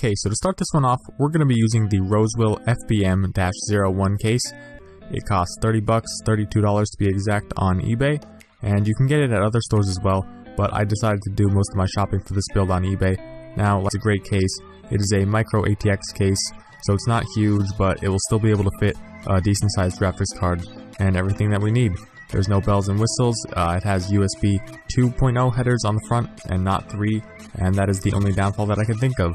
Okay, so to start this one off, we're going to be using the Rosewell FBM-01 case. It costs $30, $32 to be exact, on eBay, and you can get it at other stores as well, but I decided to do most of my shopping for this build on eBay. Now, it's a great case. It is a micro ATX case, so it's not huge, but it will still be able to fit a decent sized graphics card and everything that we need. There's no bells and whistles. It has USB 2.0 headers on the front and not 3, and that is the only downfall that I can think of.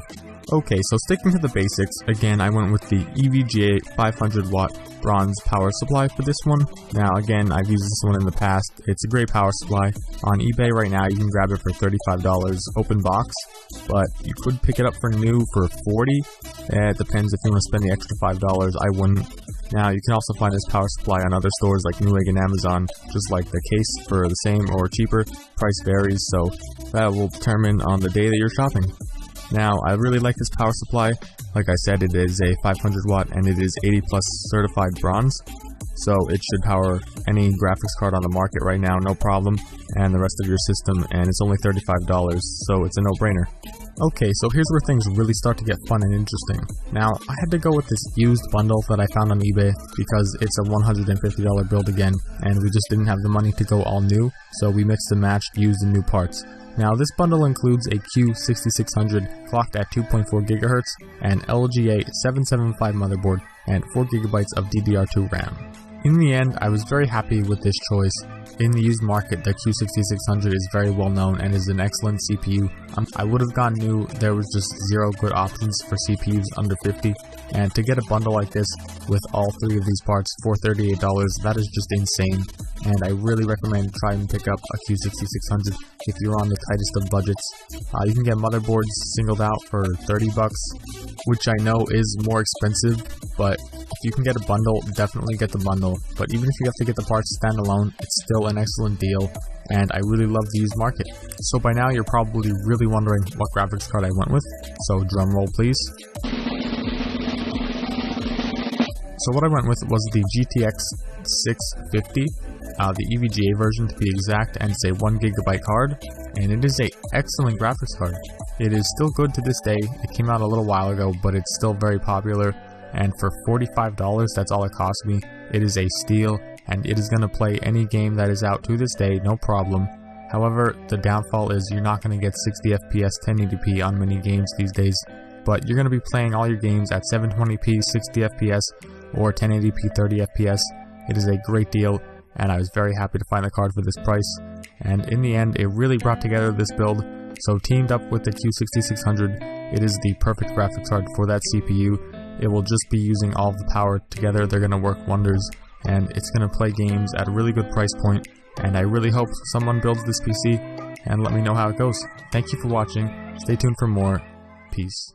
Okay, so sticking to the basics, again I went with the EVGA 500 watt bronze power supply for this one. Now again, I've used this one in the past. It's a great power supply. On eBay right now you can grab it for $35 open box, but you could pick it up for new for $40. It depends if you want to spend the extra $5, I wouldn't. Now you can also find this power supply on other stores like Newegg and Amazon, just like the case, for the same or cheaper. Price varies, so that will determine on the day that you're shopping. Now, I really like this power supply. Like I said, it is a 500 watt and it is 80 plus certified bronze. So it should power any graphics card on the market right now, no problem, and the rest of your system, and it's only $35, so it's a no-brainer. Okay, so here's where things really start to get fun and interesting. Now, I had to go with this used bundle that I found on eBay because it's a $150 build again, and we just didn't have the money to go all new, so we mixed and matched used and new parts. Now, this bundle includes a Q6600 clocked at 2.4 GHz, an LGA 775 motherboard, and 4 GB of DDR2 RAM. In the end, I was very happy with this choice. In the used market, the Q6600 is very well known and is an excellent CPU. I would have gone new, there was just zero good options for CPUs under $50, and to get a bundle like this with all 3 of these parts for $38, that is just insane, and I really recommend trying to pick up a Q6600 if you're on the tightest of budgets. You can get motherboards singled out for $30, which I know is more expensive, but if you can get a bundle, definitely get the bundle. But even if you have to get the parts standalone, it's still an excellent deal, and I really love the used market. So by now you're probably really wondering what graphics card I went with, so drum roll please. So what I went with was the GTX 650, the EVGA version to be exact, and it's a 1 GB card, and it is an excellent graphics card. It is still good to this day. It came out a little while ago, but it's still very popular, and for $45, that's all it cost me. It is a steal, and it is going to play any game that is out to this day, no problem. However, the downfall is you're not going to get 60 FPS 1080p on many games these days, but you're going to be playing all your games at 720p 60 FPS or 1080p 30 FPS. It is a great deal, and I was very happy to find the card for this price, and in the end, it really brought together this build. So teamed up with the Q6600, it is the perfect graphics card for that CPU. It will just be using all of the power together. They're going to work wonders, and it's going to play games at a really good price point, and I really hope someone builds this PC and let me know how it goes. Thank you for watching. Stay tuned for more. Peace.